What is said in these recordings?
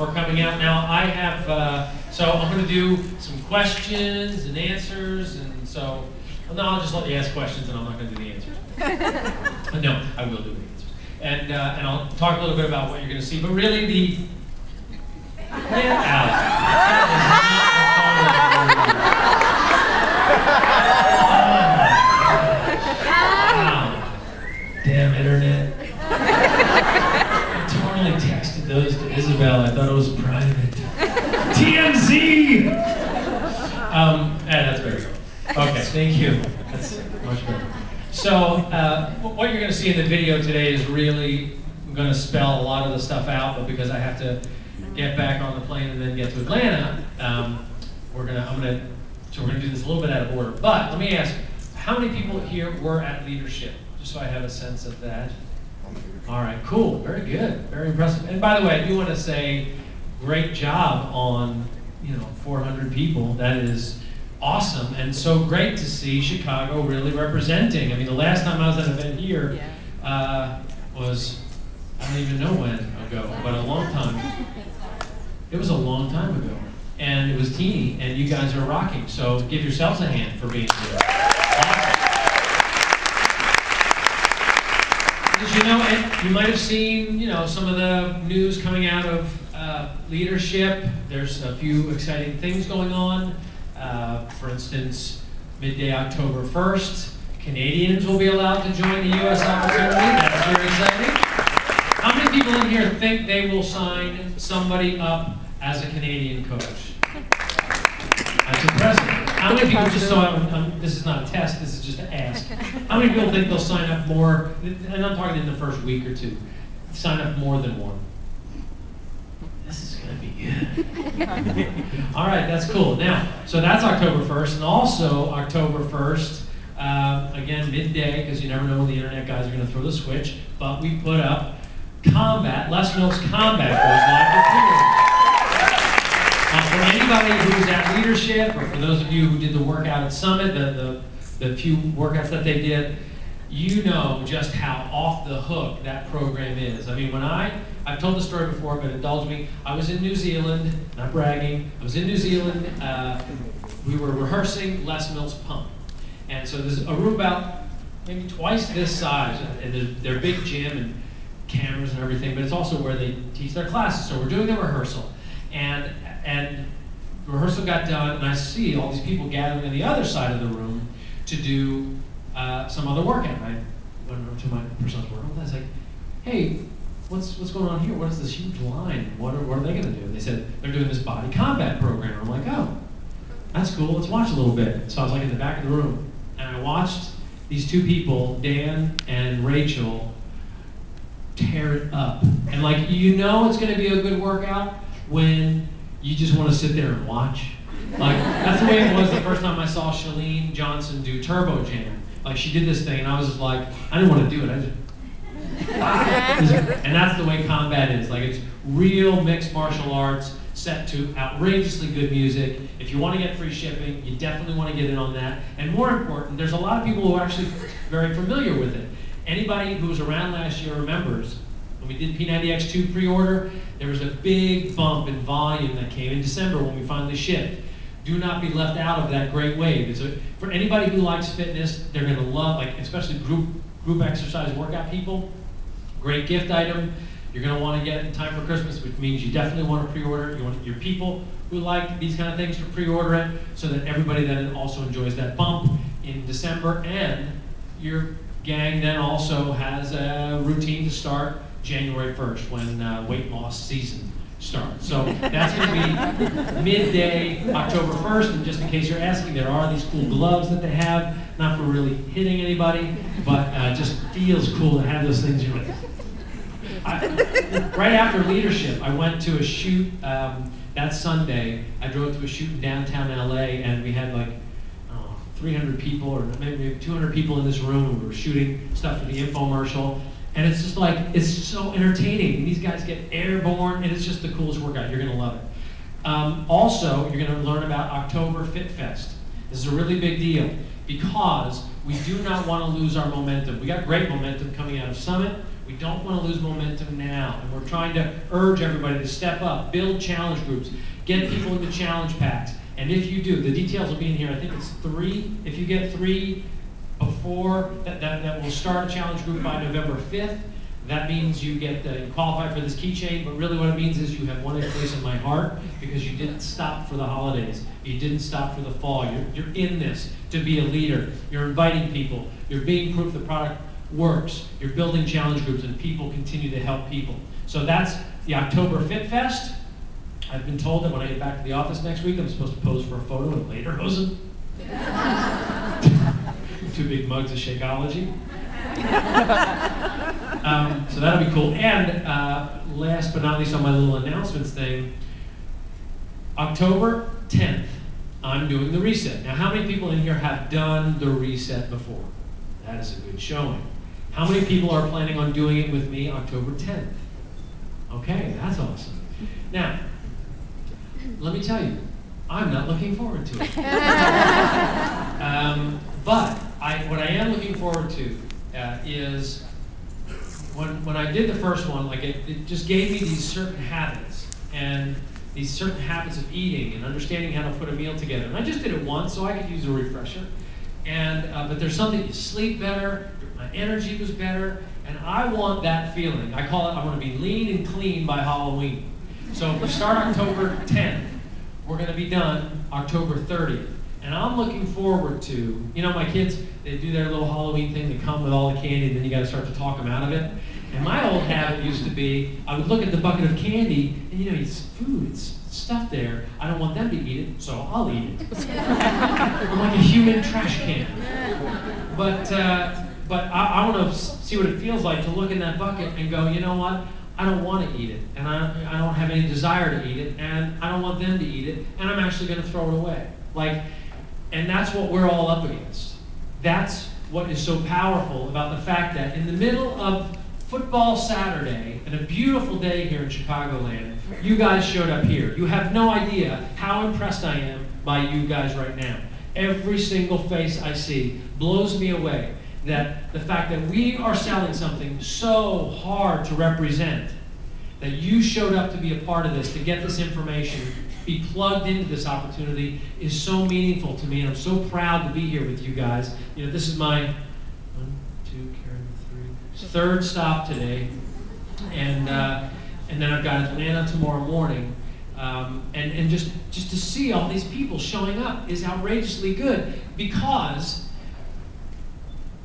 We're coming out now. I have, so I'm going to do some questions and answers, and so, no, I'll just let you ask questions and I'm not going to do the answers. No, I will do the answers. And I'll talk a little bit about what you're going to see, but really get out. Damn internet. I totally texted those to Isabel. I thought it was private. TMZ! That's better. Okay, thank you. That's much better. So, what you're going to see in the video today is really going to spell a lot of the stuff out, but because I have to get back on the plane and then get to Atlanta, we're going to do this a little bit out of order. But let me ask, how many people here were at leadership? Just so I have a sense of that. All right, cool, very good, very impressive. And by the way, I do want to say, great job on 400 people. That is awesome, and so great to see Chicago really representing. I mean, the last time I was at an event here was, I don't even know when ago, but a long time. It was a long time ago, and it was teeny, and you guys are rocking. So give yourselves a hand for being here. Awesome. Because you might have seen, some of the news coming out of leadership. There's a few exciting things going on. For instance, midday October 1st, Canadians will be allowed to join the U.S. opportunity. That's very exciting. How many people in here think they will sign somebody up as a Canadian coach? That's impressive. How many people, just so this is not a test, this is just to ask. How many people think they'll sign up more, and I'm talking in the first week or two, sign up more than one? This is going to be good. All right, that's cool. Now, so that's October 1st, and also October 1st, again, midday, because you never know when the internet guys are going to throw the switch, but we put up Combat, Les Mills Combat goes live for pre-order. For anybody who's at leadership, or for those of you who did the workout at Summit, the few workouts that they did, you know just how off the hook that program is. I mean, I've told the story before, but indulge me. I was in New Zealand, not bragging, I was in New Zealand, we were rehearsing Les Mills Pump. And so there's a room about maybe twice this size, and their big gym and cameras and everything, but it's also where they teach their classes. So we're doing a rehearsal. And rehearsal got done, and I see all these people gathering on the other side of the room to do some other workout. I went over to my personal workout, and I was like, hey, what's going on here? What is this huge line? What are they going to do? And they said, they're doing this body combat program. I'm like, oh, that's cool, let's watch a little bit. So I was like in the back of the room, and I watched these two people, Dan and Rachel, tear it up. And like, it's going to be a good workout when you just want to sit there and watch. Like, that's the way it was the first time I saw Shalene Johnson do Turbo Jam. Like, she did this thing, and I was just like, I didn't want to do it. And that's the way combat is. Like, it's real mixed martial arts set to outrageously good music. If you want to get free shipping, you definitely want to get in on that. And more important, there's a lot of people who are actually very familiar with it. Anybody who was around last year remembers when we did P90X2 pre-order, there was a big bump in volume that came in December when we finally shipped. Do not be left out of that great wave. For anybody who likes fitness, they're going to love, like especially group exercise workout people, great gift item. You're going to want to get it in time for Christmas, which means you definitely want to pre-order it. You want your people who like these kind of things to pre-order it so that everybody then also enjoys that bump in December. And your gang then also has a routine to start January 1st when weight loss season starts. So that's going to be midday October 1st, and just in case you're asking, there are these cool gloves that they have, not for really hitting anybody, but just feels cool to have those things. Right after leadership, I went to a shoot that Sunday. I drove to a shoot in downtown LA, and we had like 300 people, or maybe 200 people in this room. We were shooting stuff for the infomercial. And it's just like, it's so entertaining. These guys get airborne, and it's just the coolest workout. You're going to love it. Also, you're going to learn about October Fit Fest. This is a really big deal because we do not want to lose our momentum. We got great momentum coming out of Summit. We don't want to lose momentum now. And we're trying to urge everybody to step up, build challenge groups, get people into challenge packs. And if you do, the details will be in here. I think it's 3. If you get 3 before, that will start a challenge group by November 5th. That means you get you qualify for this keychain, but really what it means is you have one place in my heart because you didn't stop for the holidays. You didn't stop for the fall. You're in this to be a leader. You're inviting people. You're being proof the product works. You're building challenge groups and people continue to help people. So that's the October Fit Fest. I've been told that when I get back to the office next week, I'm supposed to pose for a photo in lederhosen. 2 big mugs of Shakeology. So that'll be cool. And last but not least on my little announcements thing, October 10th, I'm doing the reset. Now, how many people in here have done the reset before? That is a good showing. How many people are planning on doing it with me October 10th? Okay, that's awesome. Now, let me tell you, I'm not looking forward to it. But what I am looking forward to is when I did the first one, like it just gave me these certain habits and these certain habits of eating and understanding how to put a meal together. And I just did it once, so I could use a refresher. And but there's something, you sleep better, my energy was better, and I want that feeling. I call it, I want to be lean and clean by Halloween. So if we start October 10th, we're going to be done October 30th. And I'm looking forward to, you know, my kids, they do their little Halloween thing, they come with all the candy, and then you got to start to talk them out of it. And my old habit used to be, I would look at the bucket of candy, and you know, it's food, it's stuff there. I don't want them to eat it, so I'll eat it. I'm like a human trash can. But I want to see what it feels like to look in that bucket and go, you know what? I don't want to eat it, and I don't have any desire to eat it, and I don't want them to eat it, and I'm actually going to throw it away. Like, and that's what we're all up against. That's what is so powerful about the fact that in the middle of football Saturday and a beautiful day here in Chicagoland, you guys showed up here. You have no idea how impressed I am by you guys right now. Every single face I see blows me away. That the fact that we are selling something so hard to represent, that you showed up to be a part of this, to get this information, be plugged into this opportunity is so meaningful to me, and I'm so proud to be here with you guys. You know, this is my 3rd stop today, and then I've got Atlanta tomorrow morning, and just to see all these people showing up is outrageously good, because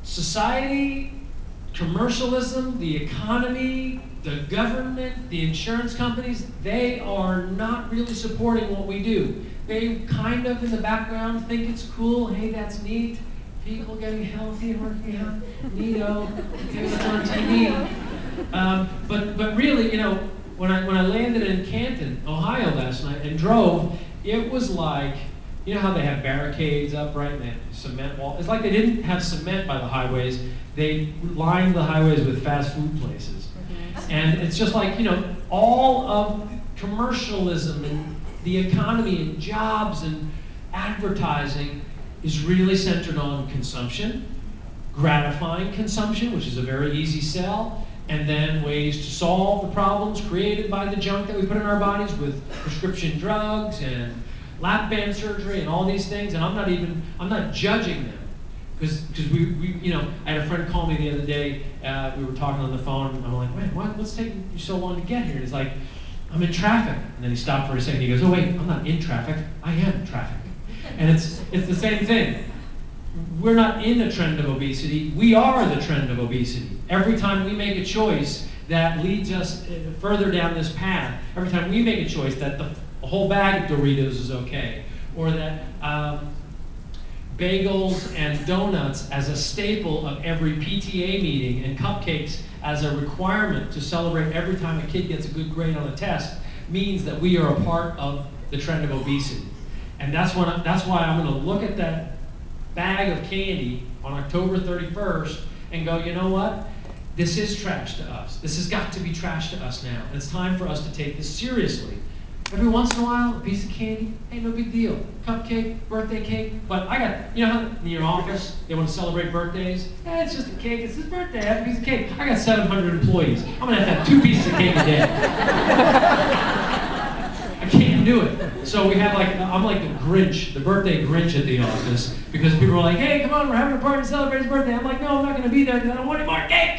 society, commercialism, the economy, the government, the insurance companies, they are not really supporting what we do. They kind of in the background think it's cool, hey, that's neat. People getting healthy and working out, neato, getting on TV. But really, you know, when I landed in Canton, Ohio last night and drove, it was like, you know how they have barricades up, right? And they have cement wall. It's like they didn't have cement by the highways. They lined the highways with fast food places. And it's just like, you know, all of commercialism and the economy and jobs and advertising is really centered on consumption, gratifying consumption, which is a very easy sell, and then ways to solve the problems created by the junk that we put in our bodies with prescription drugs and lap band surgery and all these things. And I'm not judging them, because we you know, I had a friend call me the other day, we were talking on the phone, and I'm like, man, what's taking you so long to get here? And he's like, I'm in traffic. And then he stopped for a second, he goes, oh wait, I'm not in traffic, I am traffic. And it's the same thing. We're not in the trend of obesity, we are the trend of obesity. Every time we make a choice that leads us further down this path, every time we make a choice that the whole bag of Doritos is okay, or that bagels and donuts as a staple of every PTA meeting and cupcakes as a requirement to celebrate every time a kid gets a good grade on a test, means that we are a part of the trend of obesity. And that's why I'm going to look at that bag of candy on October 31st and go, you know what? This is trash to us. This has got to be trash to us now. And it's time for us to take this seriously. Every once in a while, a piece of candy, hey, no big deal. Cupcake, birthday cake. But I got, you know how in your office, they want to celebrate birthdays? Eh, it's just a cake, it's his birthday, have a piece of cake. I got 700 employees. I'm gonna have 2 pieces of cake a day. I can't do it. So we have like, I'm like the Grinch, the birthday Grinch at the office, because people are like, hey, come on, we're having a party to celebrate his birthday. I'm like, no, I'm not gonna be there because I don't want any more cake.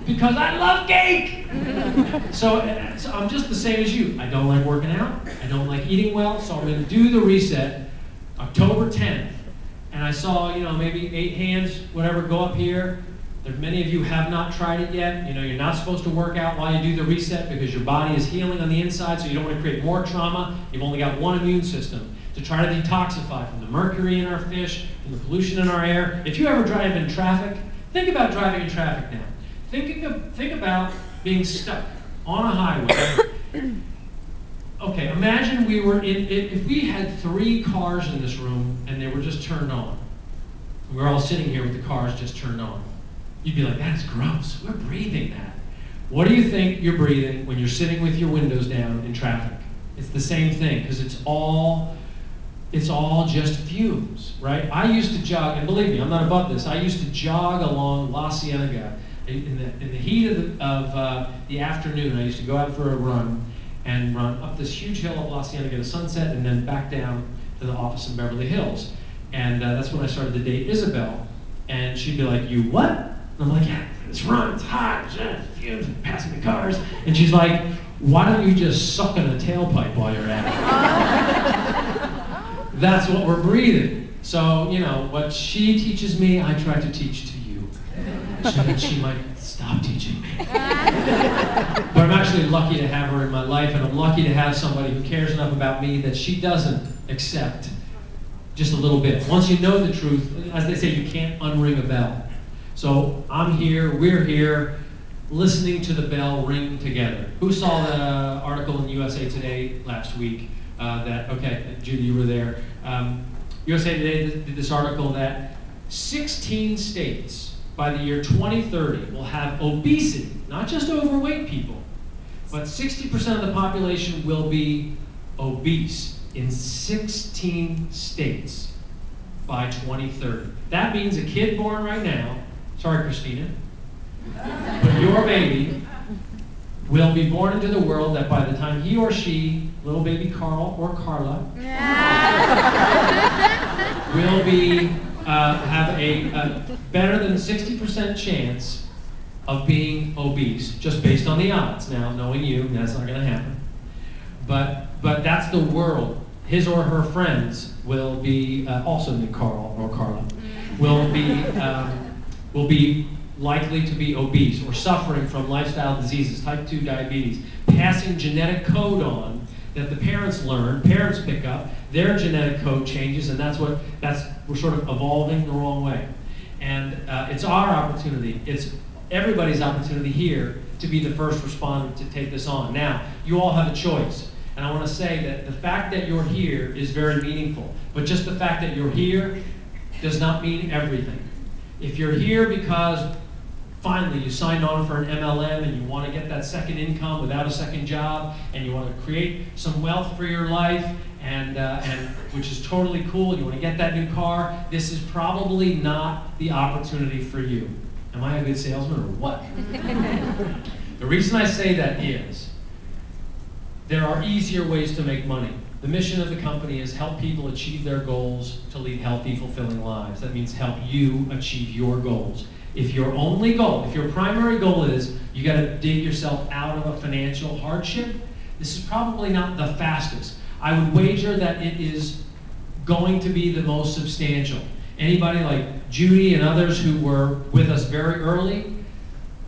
Because I love cake! So I'm just the same as you. I don't like working out. I don't like eating well. So I'm going to do the reset October 10th. And I saw, you know, maybe 8 hands, whatever, go up here. There, many of you have not tried it yet. You know, you're not supposed to work out while you do the reset because your body is healing on the inside, so you don't want to create more trauma. You've only got one immune system to try to detoxify from the mercury in our fish, from the pollution in our air. If you ever drive in traffic, think about driving in traffic now. Think about being stuck on a highway. Okay, imagine we were if we had 3 cars in this room and they were just turned on. We're all sitting here with the cars just turned on. You'd be like, that's gross. We're breathing that. What do you think you're breathing when you're sitting with your windows down in traffic? It's the same thing, because it's all just fumes, right? I used to jog, and believe me, I'm not above this. I used to jog along La Cienega in the heat of the afternoon. I used to go out for a run and run up this huge hill of La Cienega to Sunset and then back down to the office in Beverly Hills. And that's when I started to date Isabel. And she'd be like, you what? And I'm like, yeah, let's run, it's hot, fumes, passing the cars. And she's like, why don't you just suck in a tailpipe while you're at it? That's what we're breathing. So, you know, what she teaches me, I try to teach to you. So that she might stop teaching me. But I'm actually lucky to have her in my life, and I'm lucky to have somebody who cares enough about me that she doesn't accept just a little bit. Once you know the truth, as they say, you can't unring a bell. So I'm here, we're here, listening to the bell ring together. Who saw the article in USA Today last week? Okay, Judy, you were there. USA Today did this article that 16 states by the year 2030 will have obesity, not just overweight people, but 60% of the population will be obese in 16 states by 2030. That means a kid born right now, sorry Christina, but your baby will be born into the world that by the time he or she, little baby Carl or Carla, will be have a better than 60% chance of being obese, just based on the odds. Now, knowing you, that's not going to happen. But that's the world. His or her friends will be also named Carl or Carla, will be likely to be obese or suffering from lifestyle diseases, type 2 diabetes, passing genetic code on that the parents learn, parents pick up, their genetic code changes, and we're sort of evolving the wrong way. And it's our opportunity, it's everybody's opportunity here to be the first responder to take this on. Now, you all have a choice, and I want to say that the fact that you're here is very meaningful, but just the fact that you're here does not mean everything. If you're here because finally you signed on for an MLM and you want to get that second income without a second job, and you want to create some wealth for your life, and which is totally cool, you want to get that new car, this is probably not the opportunity for you. Am I a good salesman or what? The reason I say that is there are easier ways to make money. The mission of the company is help people achieve their goals to lead healthy, fulfilling lives. That means help you achieve your goals. If your only goal, if your primary goal is you got to dig yourself out of a financial hardship, this is probably not the fastest. I would wager that it is going to be the most substantial. Anybody like Judy and others who were with us very early,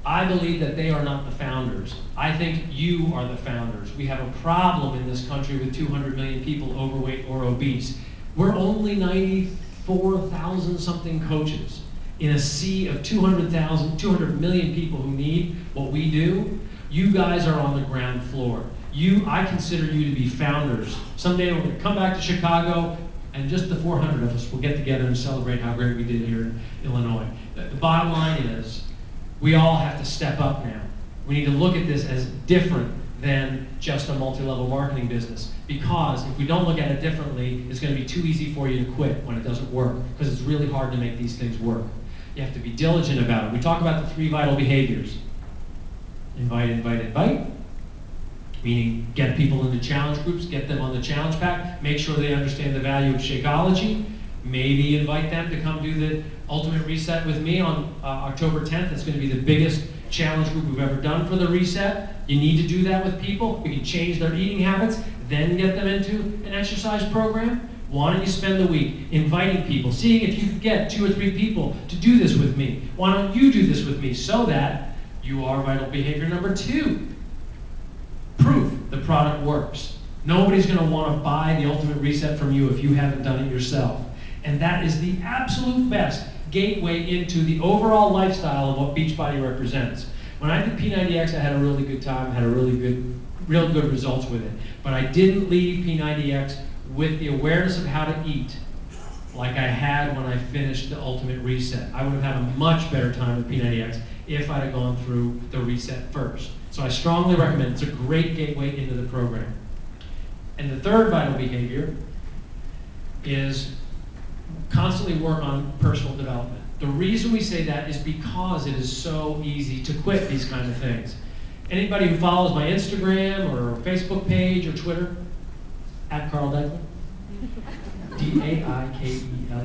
I believe that they are not the founders. I think you are the founders. We have a problem in this country with 200 million people overweight or obese. We're only 94,000 something coaches in a sea of 200 million people who need what we do. You guys are on the ground floor. I consider you to be founders. Someday we're going to come back to Chicago, and just the 400 of us will get together and celebrate how great we did here in Illinois. The bottom line is, we all have to step up now. We need to look at this as different than just a multi-level marketing business. Because if we don't look at it differently, it's going to be too easy for you to quit when it doesn't work, because it's really hard to make these things work. You have to be diligent about it. We talk about the 3 vital behaviors. Invite, invite, invite. Meaning get people into challenge groups, get them on the challenge pack, make sure they understand the value of Shakeology, maybe invite them to come do the Ultimate Reset with me on October 10th. It's going to be the biggest challenge group we've ever done for the Reset. You need to do that with people. We can change their eating habits, then get them into an exercise program. Why don't you spend the week inviting people, seeing if you can get 2 or 3 people to do this with me. Why don't you do this with me so that you are vital behavior number 2. Proof the product works. Nobody's going to want to buy the Ultimate Reset from you if you haven't done it yourself. And that is the absolute best gateway into the overall lifestyle of what Beachbody represents. When I did P90X, I had a really good time, had a real good results with it. But I didn't leave P90X with the awareness of how to eat like I had when I finished the Ultimate Reset. I would have had a much better time with P90X if I'd have gone through the Reset first. So I strongly recommend it. It's a great gateway into the program. And the 3rd vital behavior is constantly work on personal development. The reason we say that is because it is so easy to quit these kind of things. Anybody who follows my Instagram or Facebook page or Twitter, at Carl Daikeler, D-A-I-K-E-L-E-R.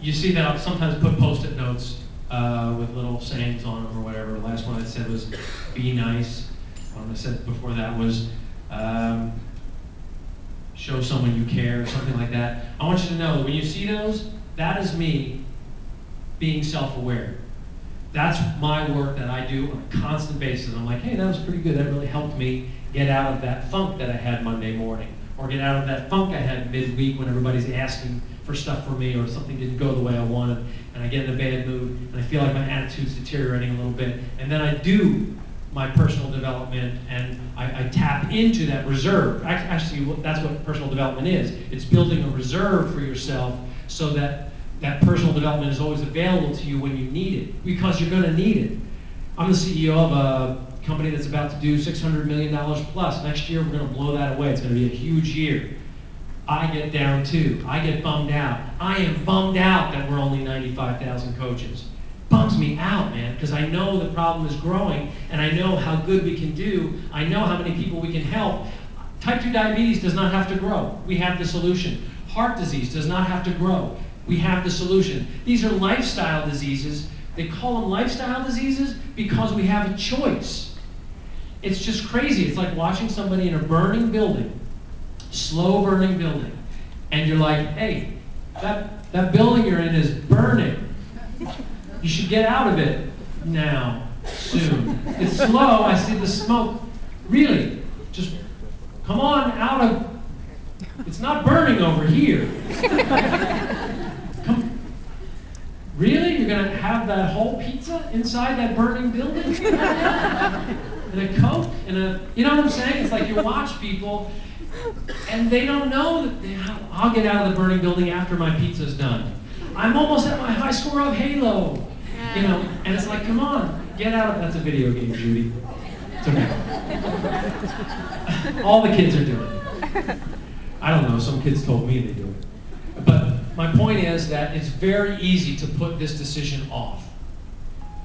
You see that I'll sometimes put post-it notes with little sayings on them or whatever. The last one I said was, be nice. One I said before that was, show someone you care, or something like that. I want you to know that when you see those, that is me being self-aware. That's my work that I do on a constant basis. I'm like, hey, that was pretty good. That really helped me get out of that funk that I had Monday morning, or get out of that funk I had midweek when everybody's asking for stuff from me, or something didn't go the way I wanted, and I get in a bad mood, and I feel like my attitude's deteriorating a little bit, and then I do my personal development, and I tap into that reserve. Actually, that's what personal development is. It's building a reserve for yourself so that that personal development is always available to you when you need it, because you're going to need it. I'm the CEO of a company that's about to do $600 million plus. Next year, we're going to blow that away. It's going to be a huge year. I get down too. I get bummed out. I am bummed out that we're only 95,000 coaches. Bums me out, man, because I know the problem is growing, and I know how good we can do. I know how many people we can help. Type 2 diabetes does not have to grow. We have the solution. Heart disease does not have to grow. We have the solution. These are lifestyle diseases. They call them lifestyle diseases because we have a choice. It's just crazy. It's like watching somebody in a burning building, slow burning building, and you're like, hey, that building you're in is burning. You should get out of it now, soon. It's slow, I see the smoke. Really, just come on out of, it's not burning over here. Really? You're gonna have that whole pizza inside that burning building? And a Coke, and you know what I'm saying? It's like you watch people, and they don't know that I'll get out of the burning building after my pizza's done. I'm almost at my high score of Halo, you know, and it's like, come on, get out of, that's a video game, Judy. It's okay. All the kids are doing it. I don't know, some kids told me they do it. But my point is that it's very easy to put this decision off.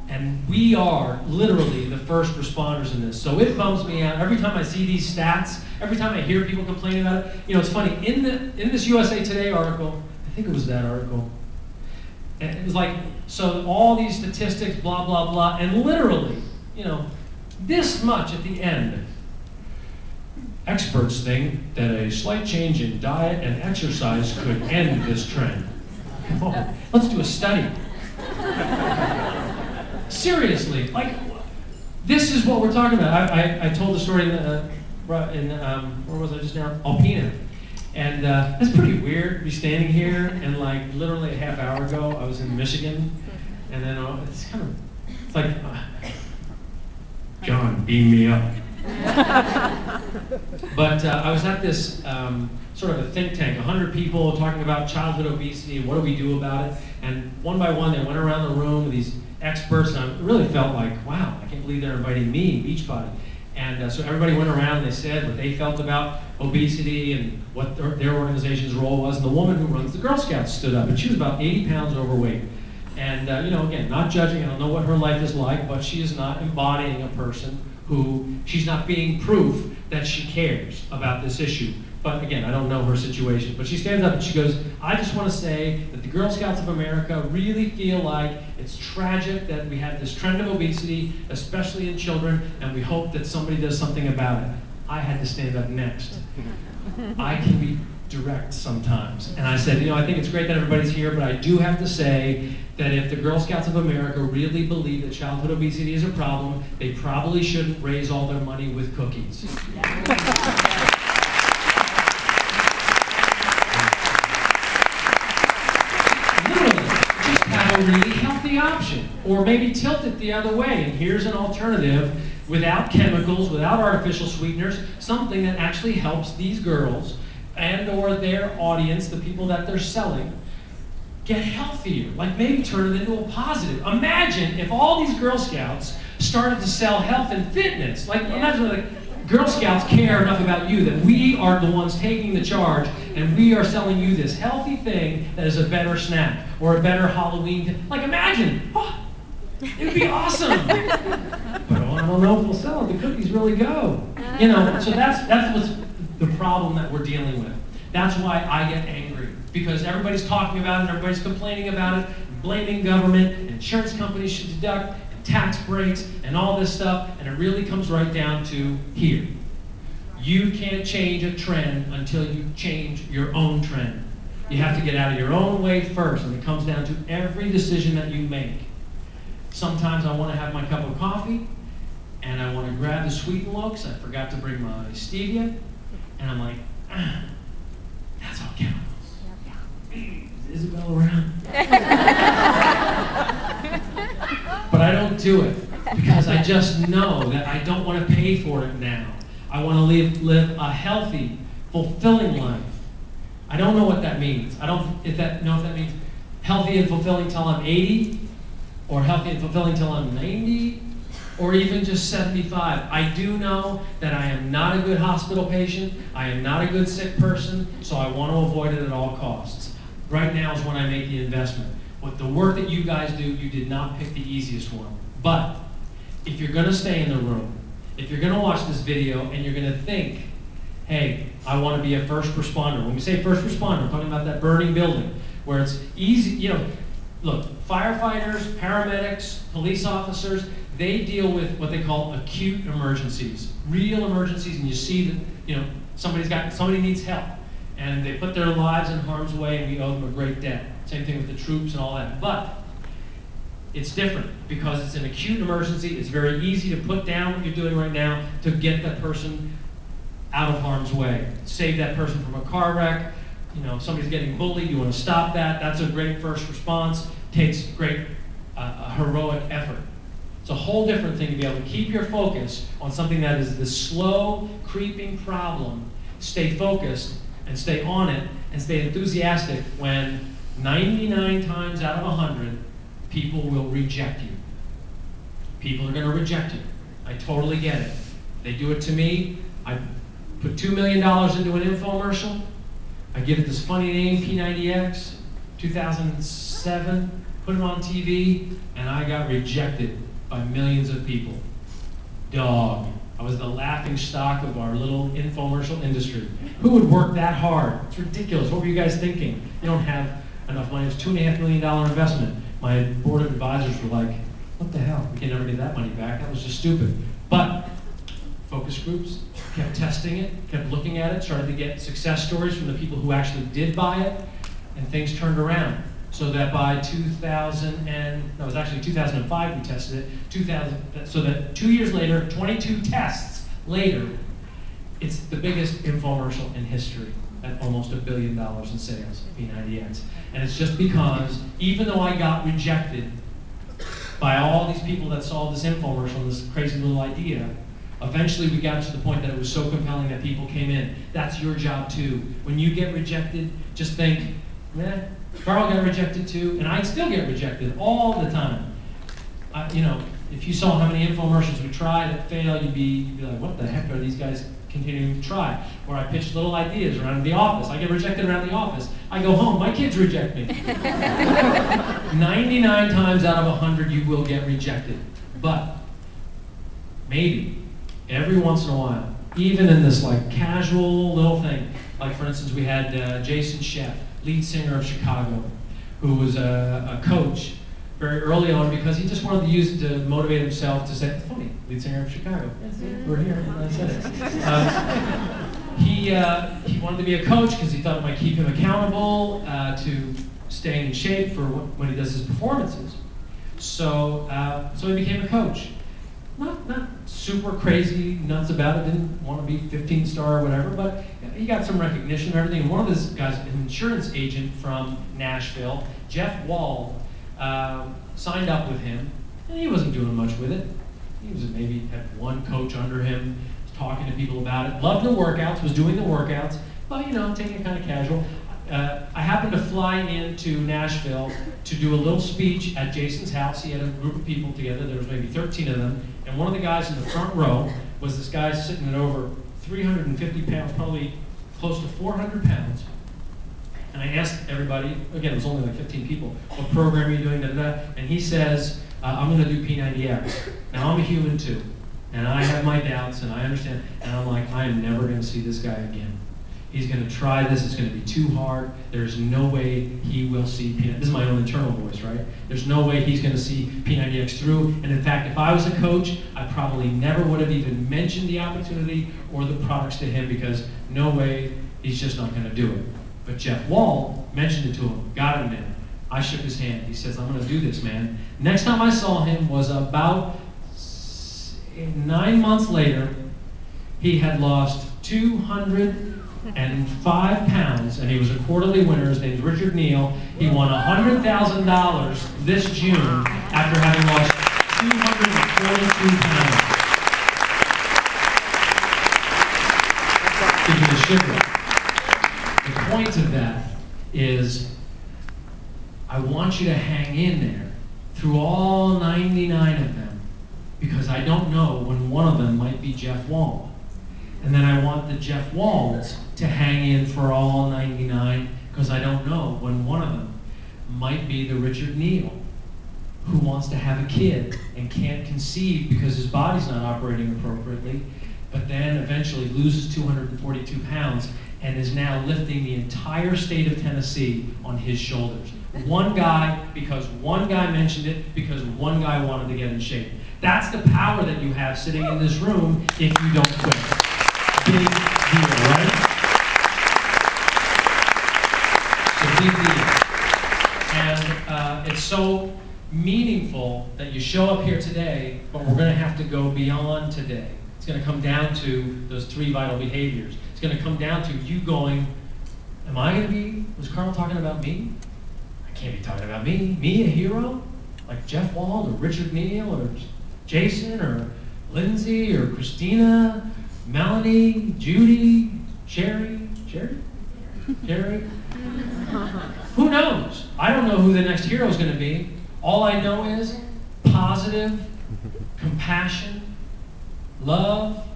And we are literally the first responders in this. So it bums me out. Every time I see these stats, every time I hear people complain about it, you know, it's funny, in this USA Today article, I think it was that article, and it was like, so all these statistics, blah, blah, blah, and literally, you know, this much at the end. Experts think that a slight change in diet and exercise could end this trend. Come on, let's do a study. Seriously, like, this is what we're talking about. I told the story in where was I just now? Alpena. And it's pretty weird to be standing here, and like literally a half hour ago, I was in Michigan, and then it's kind of, it's like, John, beam me up. But I was at this sort of a think tank, 100 people talking about childhood obesity and what do we do about it. And one by one, they went around the room with these experts, and I really felt like, wow, I can't believe they're inviting me, Beachbody. And so everybody went around and they said what they felt about obesity and what their organization's role was. And the woman who runs the Girl Scouts stood up, and she was about 80 pounds overweight. And again, not judging, I don't know what her life is like, but she is not embodying a person who, she's not being proof that she cares about this issue. But again, I don't know her situation. But she stands up and she goes, I just want to say that the Girl Scouts of America really feel like it's tragic that we have this trend of obesity, especially in children, and we hope that somebody does something about it. I had to stand up next. I can be direct sometimes. And I said, I think it's great that everybody's here, but I do have to say that if the Girl Scouts of America really believe that childhood obesity is a problem, they probably shouldn't raise all their money with cookies. A really healthy option, or maybe tilt it the other way, and here's an alternative without chemicals, without artificial sweeteners, something that actually helps these girls and or their audience, the people that they're selling, get healthier. Like maybe turn it into a positive. Imagine if all these Girl Scouts started to sell health and fitness. Like imagine like Girl Scouts care enough about you that we are the ones taking the charge and we are selling you this healthy thing that is a better snack or a better Halloween. Like imagine, it would be awesome. But I don't know if we'll sell it. The cookies really go. So that's what's the problem that we're dealing with. That's why I get angry, because everybody's talking about it, and everybody's complaining about it, blaming government, and insurance companies should deduct, and tax breaks, and all this stuff, and it really comes right down to here. You can't change a trend until you change your own trend. You have to get out of your own way first, and it comes down to every decision that you make. Sometimes I want to have my cup of coffee, and I want to grab the Sweet & Lokes. I forgot to bring my stevia, and I'm like, that's all chemicals. Is Isabel around? But I don't do it because I just know that I don't want to pay for it now. I want to live a healthy, fulfilling life. I don't know what that means. I don't know if that means healthy and fulfilling till I'm 80, or healthy and fulfilling till I'm 90, or even just 75. I do know that I am not a good hospital patient. I am not a good sick person, so I want to avoid it at all costs. Right now is when I make the investment. With the work that you guys do, you did not pick the easiest one. But if you're going to stay in the room, if you're going to watch this video and you're going to think, hey, I want to be a first responder. When we say first responder, we're talking about that burning building where it's easy, look, firefighters, paramedics, police officers, they deal with what they call acute emergencies, real emergencies, and you see that, somebody needs help, and they put their lives in harm's way, and we owe them a great debt. Same thing with the troops and all that. But it's different because it's an acute emergency. It's very easy to put down what you're doing right now to get that person out of harm's way, save that person from a car wreck. Somebody's getting bullied, you want to stop that. That's a great first response. Takes great heroic effort. It's a whole different thing to be able to keep your focus on something that is this slow, creeping problem, stay focused and stay on it and stay enthusiastic when 99 times out of 100, people will reject you. People are going to reject you. I totally get it. They do it to me. I put $2 million into an infomercial. I give it this funny name, P90X, 2007, put it on TV, and I got rejected by millions of people. Dog. I was the laughing stock of our little infomercial industry. Who would work that hard? It's ridiculous. What were you guys thinking? You don't have enough money. It's $2.5 million investment. My board of advisors were like, what the hell? We can never get that money back. That was just stupid. But focus groups, kept testing it, kept looking at it, started to get success stories from the people who actually did buy it, and things turned around. So that by 2005 we tested it, so that 2 years later, 22 tests later, it's the biggest infomercial in history at almost $1 billion in sales, P90X. And it's just because, even though I got rejected by all these people that saw this infomercial, this crazy little idea, eventually we got to the point that it was so compelling that people came in. That's your job too. When you get rejected, just think, Carl got rejected too, and I still get rejected all the time. if you saw how many infomercials we tried that failed, you'd be like, what the heck are these guys continuing to try? Or I pitch little ideas around the office. I get rejected around the office. I go home, my kids reject me. 99 times out of 100 you will get rejected. But maybe every once in a while, even in this like casual little thing, like for instance we had Jason Sheff, lead singer of Chicago, who was a coach very early on because he just wanted to use it to motivate himself to say, it's funny, lead singer of Chicago. We're here, and I said it. He wanted to be a coach because he thought it might keep him accountable to staying in shape for when he does his performances. So he became a coach. Not super crazy nuts about it, didn't want to be 15-star or whatever, but he got some recognition and everything. And one of his guys, an insurance agent from Nashville, Jeff Wald, signed up with him, and he wasn't doing much with it. He was maybe had one coach under him, talking to people about it, loved the workouts, was doing the workouts, but taking it kind of casual. I happened to fly into Nashville to do a little speech at Jason's house. He had a group of people together, there was maybe 13 of them, and one of the guys in the front row was this guy sitting at over 350 pounds, probably close to 400 pounds. And I asked everybody, again, it was only like 15 people, what program are you doing, and he says, I'm going to do P90X. Now, I'm a human too, and I have my doubts, and I understand, and I'm like, I am never going to see this guy again. He's going to try this, it's going to be too hard, there's no way he will see P90X. This is my own internal voice, right? There's no way he's going to see P90X through, and in fact, if I was a coach, I probably never would have even mentioned the opportunity or the products to him because no way, he's just not going to do it. But Jeff Wall mentioned it to him, got him in. I shook his hand. He says, I'm going to do this, man. Next time I saw him was about 9 months later. He had lost 205 pounds, and he was a quarterly winner. His name's Richard Neal. He won $100,000 this June after having lost 242 pounds. Give me the shiver. The point of that is I want you to hang in there through all 99 of them because I don't know when one of them might be Jeff Wald. And then I want the Jeff Walds to hang in for all 99 because I don't know when one of them might be the Richard Neal who wants to have a kid and can't conceive because his body's not operating appropriately, but then eventually loses 242 pounds and is now lifting the entire state of Tennessee on his shoulders. One guy, because one guy mentioned it, because one guy wanted to get in shape. That's the power that you have sitting in this room if you don't quit. Big deal, right? It's a big deal. And it's so meaningful that you show up here today, but we're going to have to go beyond today. It's going to come down to those 3 vital behaviors. It's going to come down to you going, am I going to be, was Carl talking about me? I can't be talking about me. Me, a hero? Like Jeff Wald or Richard Neal or Jason or Lindsay or Christina, Melanie, Judy, Sherry? Who knows? I don't know who the next hero is going to be. All I know is positive, compassion, love,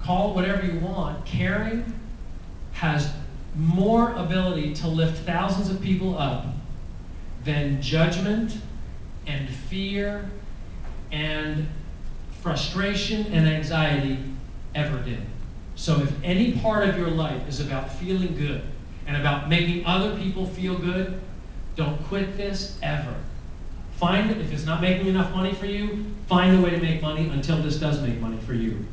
call it whatever you want, caring has more ability to lift thousands of people up than judgment and fear and frustration and anxiety ever did. So if any part of your life is about feeling good and about making other people feel good, don't quit this ever. Find, if it's not making enough money for you, find a way to make money until this does make money for you.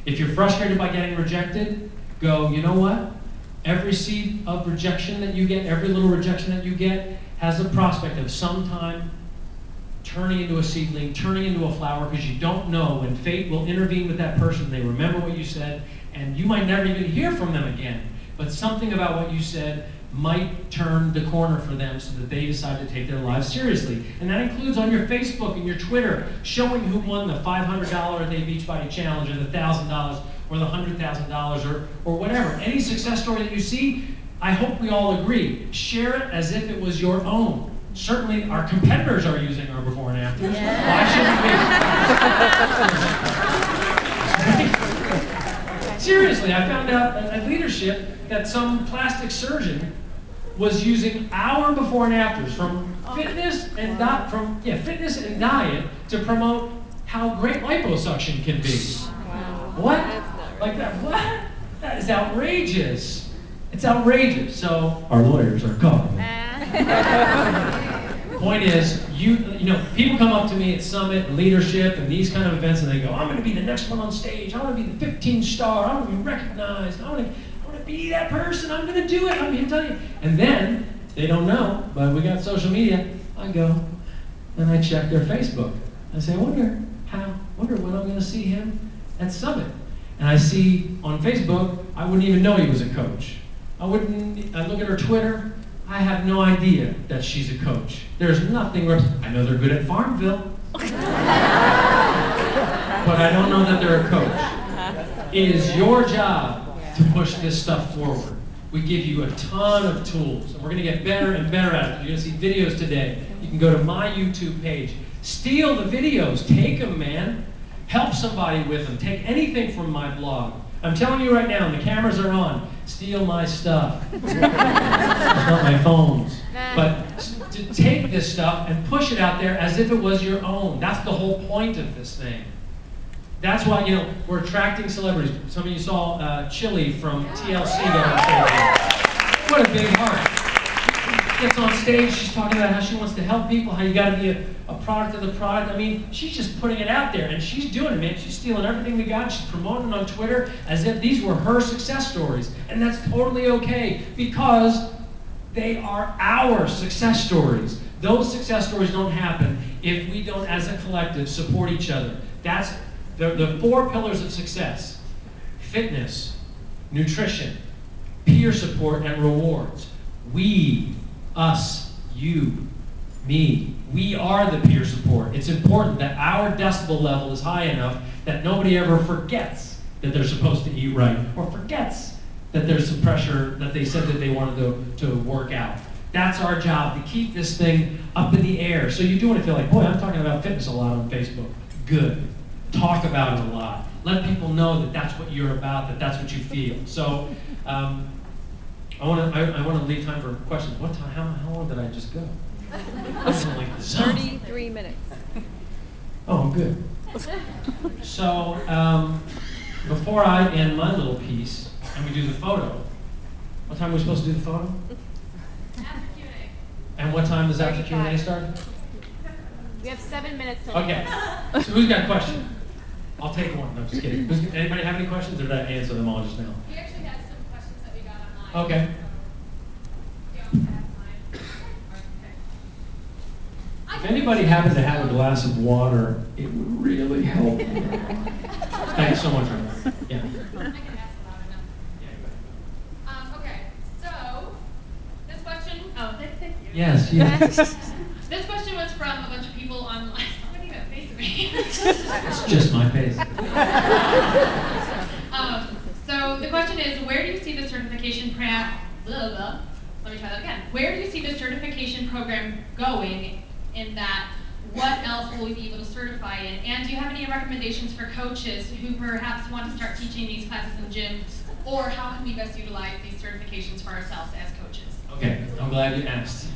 If you're frustrated by getting rejected, go, you know what? Every seed of rejection that you get, every little rejection that you get, has a prospect of sometime turning into a seedling, turning into a flower, because you don't know when fate will intervene with that person. They remember what you said, and you might never even hear from them again. But something about what you said might turn the corner for them so that they decide to take their lives seriously. And that includes on your Facebook and your Twitter, showing who won the $500 a day Beachbody Challenge, or the $1,000, or the $100,000, or whatever. Any success story that you see, I hope we all agree, share it as if it was your own. Certainly our competitors are using our before and afters. Yeah. Why shouldn't we? Seriously, I found out at leadership that some plastic surgeon was using our before and afters from fitness and fitness and diet to promote how great liposuction can be. What? Like that? What? That is outrageous. It's outrageous. So our lawyers are calling. Point is, you know, people come up to me at Summit and leadership and these kind of events, and they go, "I'm going to be the next one on stage. I want to be the 15 star. I want to be recognized. I want to be that person. I'm going to do it. I'm here to tell you." And then they don't know, but we got social media. I go and I check their Facebook. I say, I wonder when I'm going to see him at Summit. And I see on Facebook, I wouldn't even know he was a coach. I look at her Twitter. I have no idea that she's a coach. There's nothing where I know they're good at Farmville, but I don't know that they're a coach. It is your job to push this stuff forward. We give you a ton of tools, and we're going to get better and better at it. You're going to see videos today. You can go to my YouTube page. Steal the videos. Take them, man. Help somebody with them. Take anything from my blog. I'm telling you right now, and the cameras are on, steal my stuff. It's not my phones. But to take this stuff and push it out there as if it was your own. That's the whole point of this thing. That's why, you know, we're attracting celebrities. Some of you saw Chili from TLC get on stage. What a big heart. She gets on stage, she's talking about how she wants to help people, how you got to be a product of the product. I mean, she's just putting it out there, and she's doing it, man. She's stealing everything we got. She's promoting it on Twitter as if these were her success stories. And that's totally okay, because they are our success stories. Those success stories don't happen if we don't, as a collective, support each other. That's the 4 pillars of success: fitness, nutrition, peer support, and rewards. We, us, you, me, we are the peer support. It's important that our decibel level is high enough that nobody ever forgets that they're supposed to eat right, or forgets that there's some pressure that they said that they wanted to work out. That's our job, to keep this thing up in the air. So you do want to feel like, boy, I'm talking about fitness a lot on Facebook. Good. Talk about it a lot. Let people know that that's what you're about, that that's what you feel. So I want to leave time for questions. What time? How long did I just go? This isn't like the zone. 33 minutes. Oh, I'm good. So before I end my little piece and we do the photo, what time are we supposed to do the photo? After Q&A. And what time does after Q&A start? We have 7 minutes till Okay. So who's got a question? I'll take one. No, just kidding. Anybody have any questions, or did I answer them all just now? We actually had some questions that we got online. Okay. Do you want me to have mine? Okay. If anybody happened to have a glass of water, it would really help. Thanks so much, Ryan. Yeah. I can ask loud enough. Okay, so this question. Oh, thank you. Yes, yes. This question was from a bunch of people online. Somebody got a face of me. It's just my face. So the question is, where do you see the certification Let me try that again. Where do you see the certification program going? In that, what else will we be able to certify in? And do you have any recommendations for coaches who perhaps want to start teaching these classes in gyms? Or how can we best utilize these certifications for ourselves as coaches? Okay, I'm glad you asked.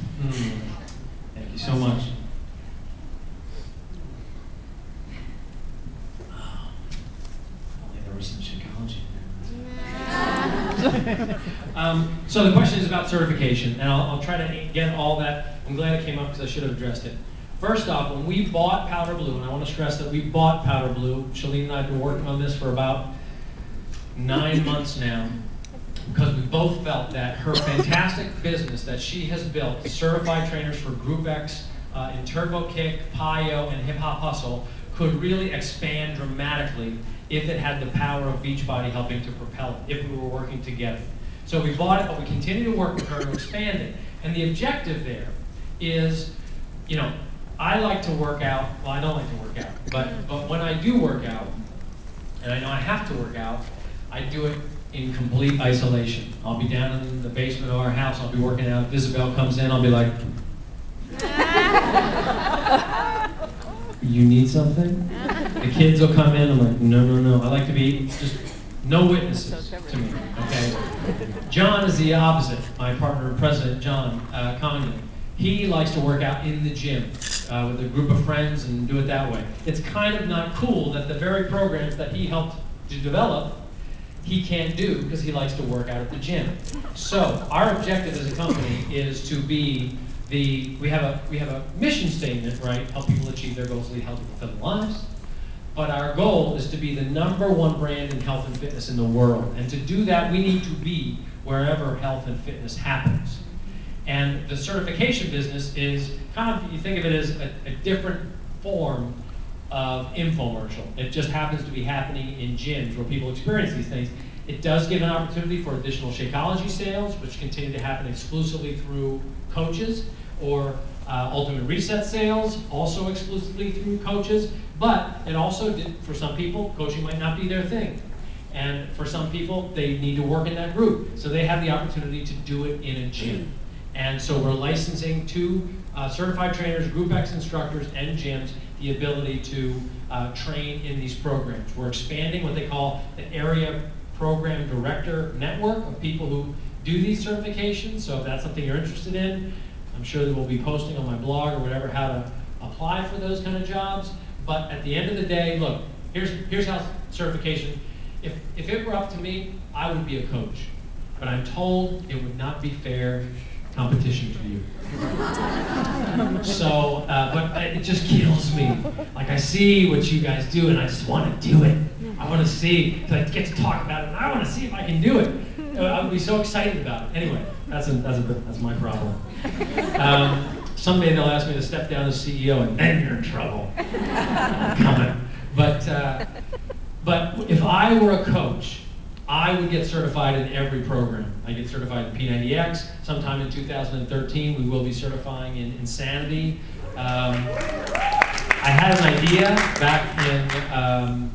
Thank you so much. Oh, only there was some psychology in there. So the question is about certification, and I'll try to get all that. I'm glad it came up because I should have addressed it. First off, when we bought Powder Blue, and I want to stress that we bought Powder Blue, Shalene and I have been working on this for about 9 months now, because we both felt that her fantastic business that she has built, certified trainers for Group X in Turbo Kick, PiYo, and Hip Hop Hustle, could really expand dramatically if it had the power of Beachbody helping to propel it, if we were working together. So we bought it, but we continue to work with her to expand it. And the objective there is, you know, I like to work out. Well, I don't like to work out, but when I do work out, and I know I have to work out, I do it in complete isolation. I'll be down in the basement of our house, I'll be working out. If Isabel comes in, I'll be like, You need something? The kids will come in, I'm like, no, no, no. I like to be just no witnesses to me, okay? John is the opposite. My partner and president, John Congdon. He likes to work out in the gym with a group of friends and do it that way. It's kind of not cool that the very programs that he helped to develop, he can't do because he likes to work out at the gym. So our objective as a company is to be we have a mission statement, right? Help people achieve their goals, lead healthy, fulfilling lives. But our goal is to be the #1 brand in health and fitness in the world. And to do that, we need to be wherever health and fitness happens. And the certification business is kind of, you think of it as a different form of infomercial. It just happens to be happening in gyms where people experience these things. It does give an opportunity for additional Shakeology sales, which continue to happen exclusively through coaches, or Ultimate Reset sales, also exclusively through coaches. But it also did, for some people, coaching might not be their thing. And for some people, they need to work in that group. So they have the opportunity to do it in a gym. And so we're licensing to certified trainers, Group X instructors, and gyms the ability to train in these programs. We're expanding what they call the area program director network of people who do these certifications. So if that's something you're interested in, I'm sure that we'll be posting on my blog or whatever how to apply for those kind of jobs. But at the end of the day, look, here's how certification, if it were up to me, I would be a coach. But I'm told it would not be fair competition for you. So, but it just kills me. Like, I see what you guys do and I just want to do it. I want to see, I get to talk about it and I want to see if I can do it. I would be so excited about it. Anyway, that's my problem. Someday they'll ask me to step down as CEO and then you're in trouble. I'm coming. But if I were a coach, I would get certified in every program. I get certified in P90X. Sometime in 2013, we will be certifying in Insanity. I had an idea back in,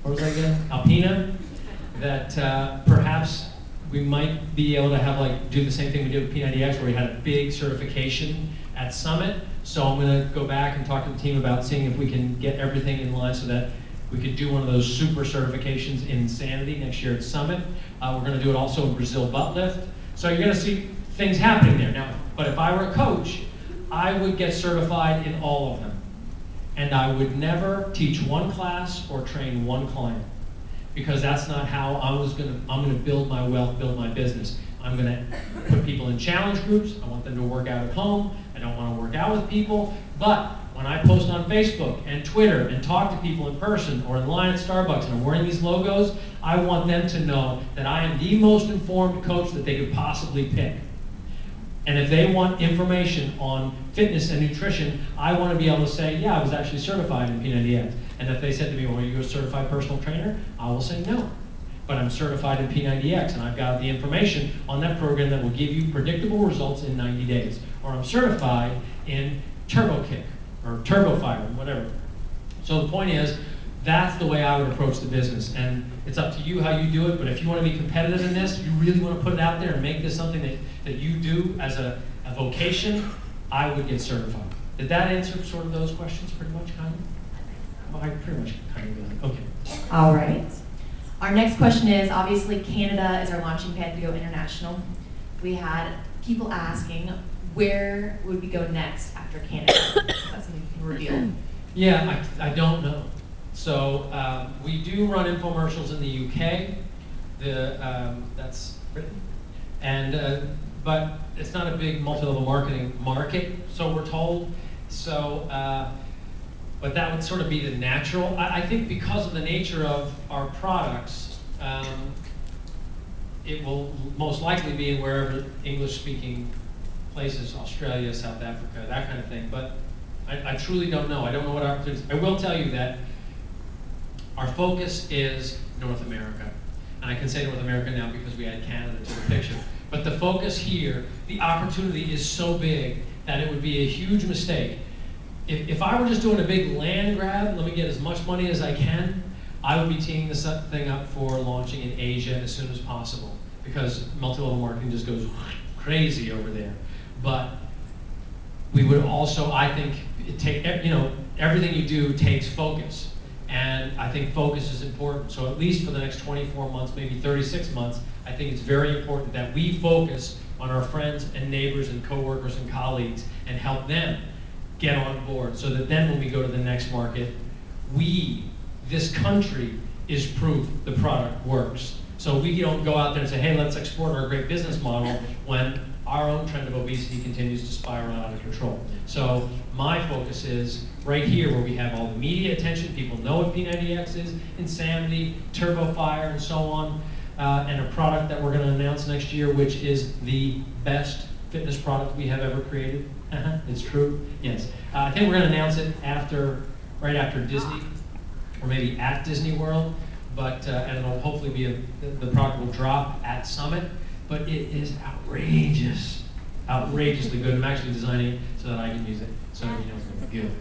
where was I again? Alpena, that perhaps we might be able to have do the same thing we did with P90X, where we had a big certification at Summit. So I'm going to go back and talk to the team about seeing if we can get everything in line so that we could do one of those super certifications in Insanity next year at Summit. We're going to do it also in Brazil butt lift. So you're going to see things happening there. Now, but if I were a coach, I would get certified in all of them. And I would never teach one class or train one client, because that's not how I'm going to build my wealth, build my business. I'm going to put people in challenge groups. I want them to work out at home. I don't want to work out with people. But when I post on Facebook and Twitter and talk to people in person or in line at Starbucks and I'm wearing these logos, I want them to know that I am the most informed coach that they could possibly pick. And if they want information on fitness and nutrition, I want to be able to say, yeah, I was actually certified in P90X. And if they said to me, well, are you a certified personal trainer? I will say no. But I'm certified in P90X, and I've got the information on that program that will give you predictable results in 90 days. Or I'm certified in Turbo Kick, or Turbo Fire, whatever. So the point is, that's the way I would approach the business. And it's up to you how you do it, but if you want to be competitive in this, if you really want to put it out there and make this something that you do as a vocation, I would get certified. Did that answer sort of those questions pretty much, kind of? Well, I pretty much kind of did. Okay. All right. Our next question is, obviously Canada is our launching pad to go international. We had people asking, where would we go next after Canada? That's something you can reveal. Yeah, I don't know. So we do run infomercials in the UK. That's Britain, and but it's not a big multi-level marketing market, so we're told. So, but that would sort of be the natural. I think because of the nature of our products, it will most likely be in wherever English-speaking places, Australia, South Africa, that kind of thing. But I truly don't know. I don't know what opportunities. I will tell you that our focus is North America. And I can say North America now because we add Canada to the picture. But the focus here, the opportunity is so big that it would be a huge mistake. If I were just doing a big land grab, let me get as much money as I can, I would be teeing this thing up for launching in Asia as soon as possible, because multi-level marketing just goes crazy over there. But We would also, I think, everything you do takes focus. And I think focus is important. So at least for the next 24 months, maybe 36 months, I think it's very important that we focus on our friends and neighbors and coworkers and colleagues and help them get on board so that then when we go to the next market, this country, is proof the product works. So we don't go out there and say, hey, let's export our great business model when our own trend of obesity continues to spiral out of control. So my focus is right here where we have all the media attention, people know what P90X is, Insanity, Turbo Fire, and so on, and a product that we're going to announce next year, which is the best fitness product we have ever created. It's true, yes. I think we're going to announce it right after Disney, or maybe at Disney World, but and it'll hopefully be the product will drop at Summit. But it is outrageously good. I'm actually designing it so that I can use it, so you know it's going to be good.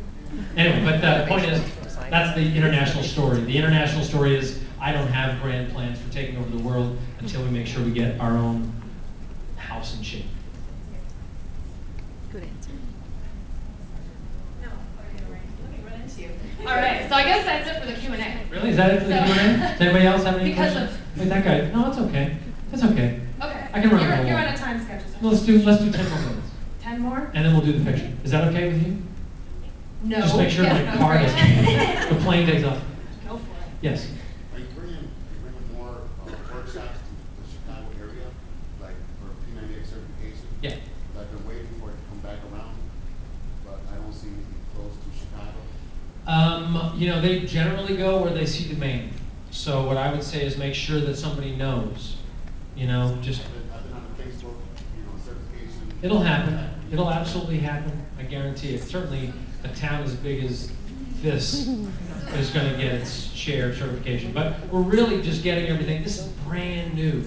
Anyway, but the point is, that's the international story. The international story is I don't have grand plans for taking over the world until we make sure we get our own house in shape. Good answer. All right, so I guess that's it for the Q&A. Really? Is that it for the Q&A? Does anybody else have any Because questions? of- Wait, that guy. No, it's okay. It's okay. Okay. I can run it You're along. on a time schedule. No, let's do 10 more minutes, 10 more? and then we'll do the picture. Is that okay with you? No. Just make sure Yeah, my no, car great. doesn't. The plane takes off. Go for it. Yes. Are you bringing more workshops to the Chicago area, like for P90X certification? Yeah. I've been waiting for it to come back around, but I don't see anything close to Chicago. They generally go where they see demand. So what I would say is make sure that somebody knows. Just I've been on the Facebook, certification. it'll happen. It'll absolutely happen. I guarantee it. Certainly, a town as big as this is going to get its share of certification. But we're really just getting everything. This is brand new.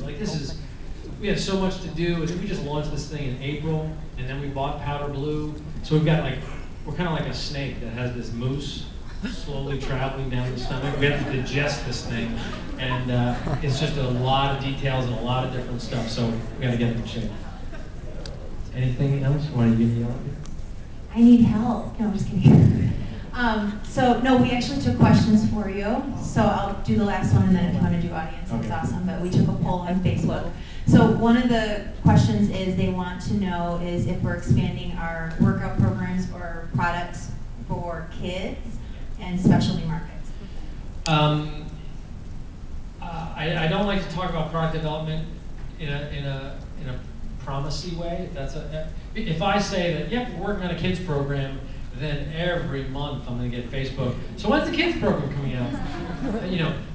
We have so much to do. We just launched this thing in April, and then we bought Powder Blue. So we're kind of like a snake that has this mousse slowly traveling down the stomach. We have to digest this thing, and it's just a lot of details and a lot of different stuff. So we got to get it in shape. Anything else? Want to give me I need help. No, I'm just kidding. No, we actually took questions for you. So I'll do the last one, and then if you want to do audience, that's Okay. awesome. But we took a poll on Facebook. So one of the questions is they want to know is if we're expanding our workout programs or products for kids and specialty markets. I don't like to talk about product development in a promisey way. If I say that, yep, we're working on a kids program, then every month I'm going to get Facebook. So when's the kids program coming out?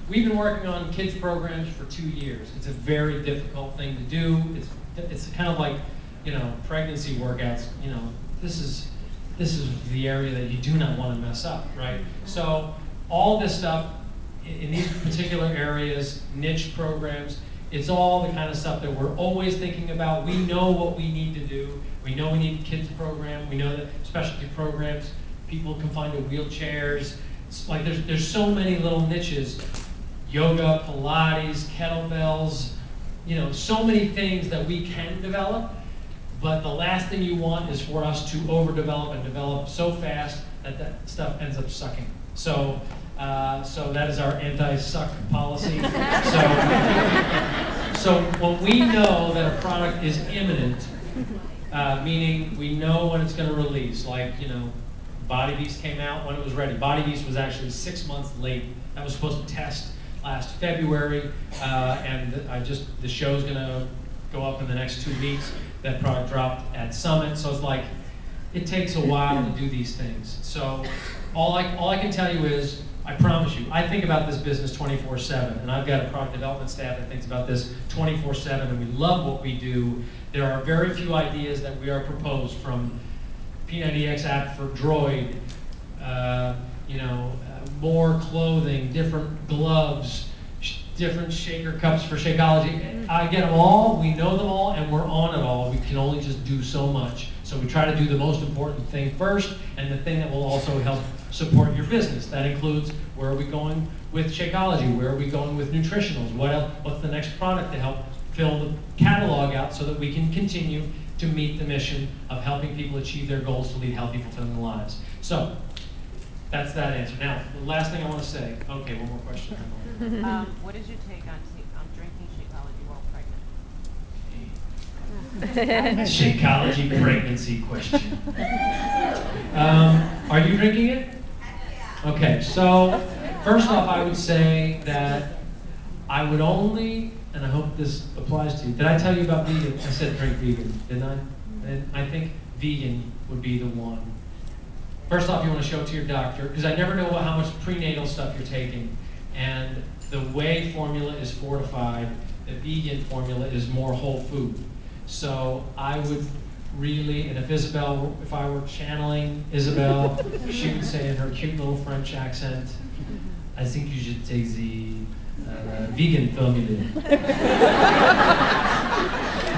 We've been working on kids programs for 2 years. It's a very difficult thing to do. It's kind of like, pregnancy workouts. This is the area that you do not want to mess up, right? So all this stuff in these particular areas, niche programs, it's all the kind of stuff that we're always thinking about. We know what we need to do. We know we need a kids program. We know that specialty programs, people confined to wheelchairs. It's like there's so many little niches. Yoga, Pilates, kettlebells, so many things that we can develop. But the last thing you want is for us to overdevelop and develop so fast that stuff ends up sucking. So that is our anti-suck policy. So when we know that a product is imminent, meaning we know when it's going to release, like Body Beast came out when it was ready. Body Beast was actually 6 months late. That was supposed to test last February, and the show's going to go up in the next 2 weeks. That product dropped at Summit, so it's like it takes a while to do these things. So all I can tell you is, I promise you, I think about this business 24/7, and I've got a product development staff that thinks about this 24/7, and we love what we do. There are very few ideas that we are proposed, from P90X app for Droid, more clothing, different gloves, different shaker cups for Shakeology. I get them all, we know them all, and we're on it all. We can only just do so much. So we try to do the most important thing first, and the thing that will also help support your business. That includes, where are we going with Shakeology? Where are we going with nutritionals? What's the next product to help fill the catalog out so that we can continue to meet the mission of helping people achieve their goals to lead healthy, fulfilling lives. So, that's that answer. Now, the last thing I want to say, okay, one more question. What is your take on drinking Shakeology while pregnant? Shakeology pregnancy question. Are you drinking it? Okay, so first off, I would say that I would only, and I hope this applies to you, did I tell you about vegan? I said drink vegan, didn't I? And I think vegan would be the one. First off, you want to show it to your doctor, because I never know how much prenatal stuff you're taking. And the whey formula is fortified, the vegan formula is more whole food. So I would really, and if I were channeling Isabel, she would say in her cute little French accent, I think you should take the vegan formula.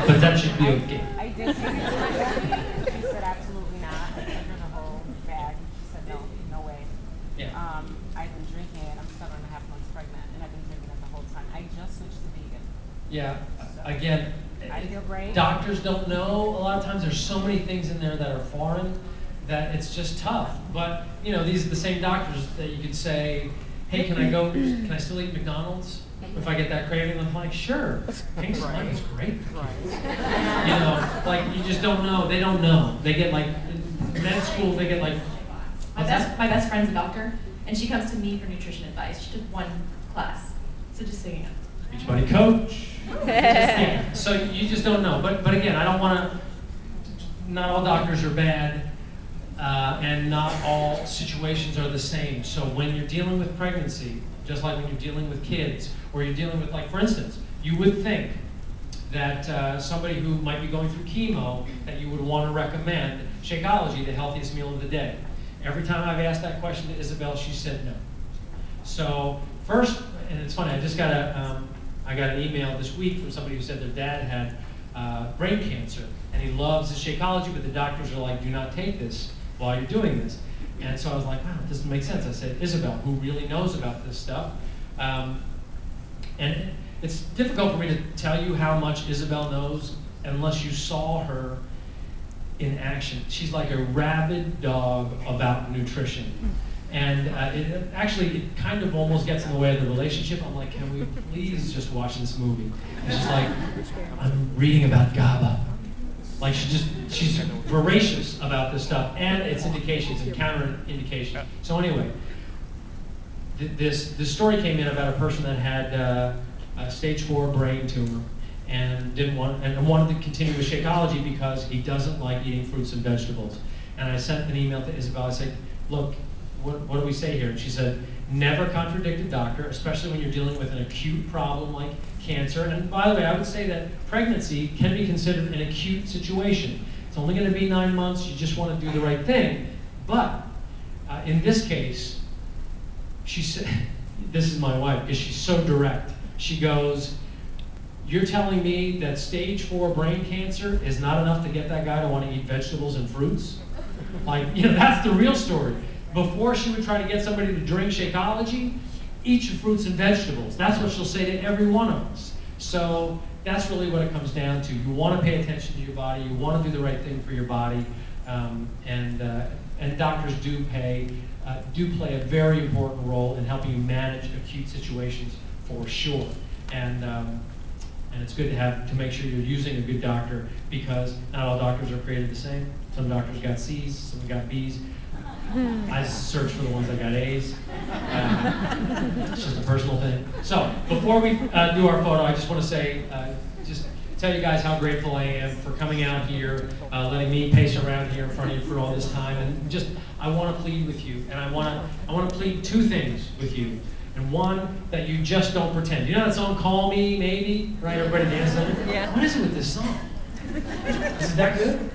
But that should be okay. I did say that. She said absolutely not. I sent her the whole bag. She said no way. Yeah. I've been drinking it. I'm 7.5 months pregnant, and I've been drinking it the whole time. I just switched to vegan. Yeah, again, I feel great. doctors don't know. A lot of times there's so many things in there that are foreign that it's just tough. But, you know, these are the same doctors that you could say, hey, can I still eat McDonald's if I get that craving? I'm like, sure. Pink slime is great. You know, like, you just don't know. They don't know. They get like, in med school, they get like, My best friend's a doctor, and she comes to me for nutrition advice. She took one class, so just so you know. Beachbody coach. Yeah, so you just don't know. But again, I don't want to, not all doctors are bad, and not all situations are the same. So when you're dealing with pregnancy, just like when you're dealing with kids, or you're dealing with, like, for instance, you would think that somebody who might be going through chemo, that you would want to recommend Shakeology, the healthiest meal of the day. Every time I've asked that question to Isabel, she said no. So first, and it's funny, I got an email this week from somebody who said their dad had brain cancer, and he loves the Shakeology, but the doctors are like, do not take this while you're doing this. And so I was like, wow, it doesn't make sense. I said, Isabel, who really knows about this stuff? And it's difficult for me to tell you how much Isabel knows unless you saw her in action. She's like a rabid dog about nutrition. And it kind of almost gets in the way of the relationship. I'm like, can we please just watch this movie? And she's like, I'm reading about GABA. Like, she's voracious about this stuff, and it's indications and counter-indications. So anyway, this story came in about a person that had a stage 4 brain tumor and wanted to continue with Shakeology because he doesn't like eating fruits and vegetables. And I sent an email to Isabel. I said, look, what do we say here? And she said, never contradict a doctor, especially when you're dealing with an acute problem like cancer. And by the way, I would say that pregnancy can be considered an acute situation. It's only going to be 9 months. You just want to do the right thing. But in this case, she said, this is my wife, because she's so direct. She goes, you're telling me that stage 4 brain cancer is not enough to get that guy to want to eat vegetables and fruits? Like, you know, that's the real story. Before she would try to get somebody to drink Shakeology, eat your fruits and vegetables. That's what she'll say to every one of us. So that's really what it comes down to. You want to pay attention to your body. You want to do the right thing for your body. And doctors do play a very important role in helping you manage acute situations for sure. And it's good to make sure you're using a good doctor, because not all doctors are created the same. Some doctors got C's, some got B's. I search for the ones that got A's. It's just a personal thing. So before we do our photo, I just want to say, just tell you guys how grateful I am for coming out here, letting me pace around here in front of you for all this time, and just I want to plead with you, and I want to plead 2 things with you. And one, that you just don't pretend. You know that song, Call Me, Maybe? Right, everybody dance on it? Yeah. What is it with this song? Is it that good?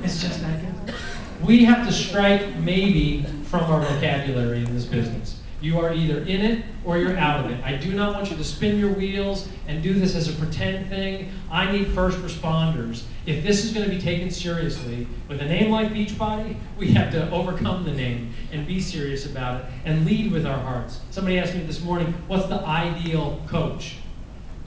It's just that good. We have to strike maybe from our vocabulary in this business. You are either in it or you're out of it. I do not want you to spin your wheels and do this as a pretend thing. I need first responders. If this is going to be taken seriously, with a name like Beachbody, we have to overcome the name and be serious about it and lead with our hearts. Somebody asked me this morning, what's the ideal coach?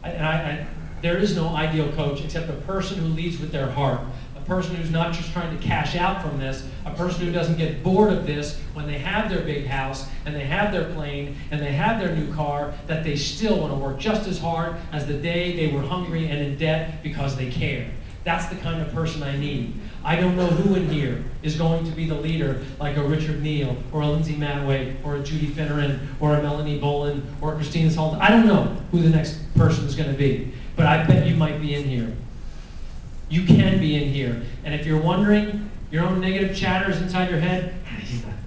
There is no ideal coach except a person who leads with their heart, a person who's not just trying to cash out from this, a person who doesn't get bored of this when they have their big house and they have their plane and they have their new car, that they still want to work just as hard as the day they were hungry and in debt because they care. That's the kind of person I need. I don't know who in here is going to be the leader like a Richard Neal or a Lindsay Matway or a Judy Finneran or a Melanie Boland or a Christina Salton. I don't know who the next person is going to be, but I bet you might be in here. You can be in here. And if you're wondering, your own negative chatters inside your head,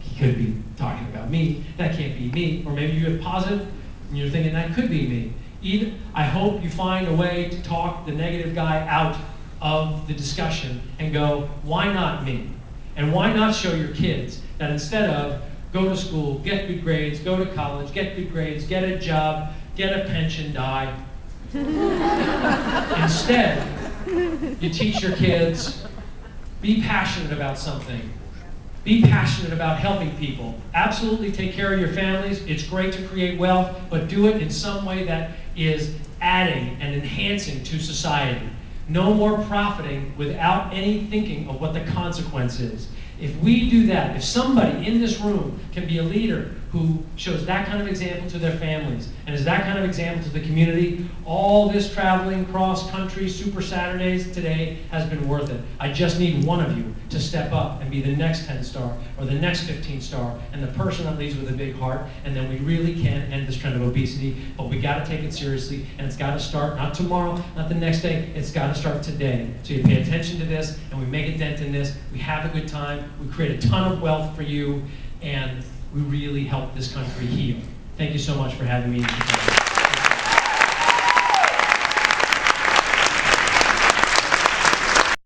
he could be talking about me, that can't be me. Or maybe you have positive and you're thinking that could be me. Either, I hope you find a way to talk the negative guy out of the discussion and go, why not me? And why not show your kids that instead of go to school, get good grades, go to college, get good grades, get a job, get a pension, die. Instead, you teach your kids, be passionate about something. Be passionate about helping people. Absolutely take care of your families. It's great to create wealth, but do it in some way that is adding and enhancing to society. No more profiting without any thinking of what the consequence is. If we do that, if somebody in this room can be a leader who shows that kind of example to their families and is that kind of example to the community, all this traveling cross-country Super Saturdays today has been worth it. I just need one of you to step up and be the next 10-star or the next 15-star and the person that leads with a big heart, and then we really can end this trend of obesity. But we got to take it seriously, and it's got to start not tomorrow, not the next day, it's got to start today. So you pay attention to this and we make a dent in this, we have a good time, we create a ton of wealth for you, and we really help this country heal. Thank you so much for having me.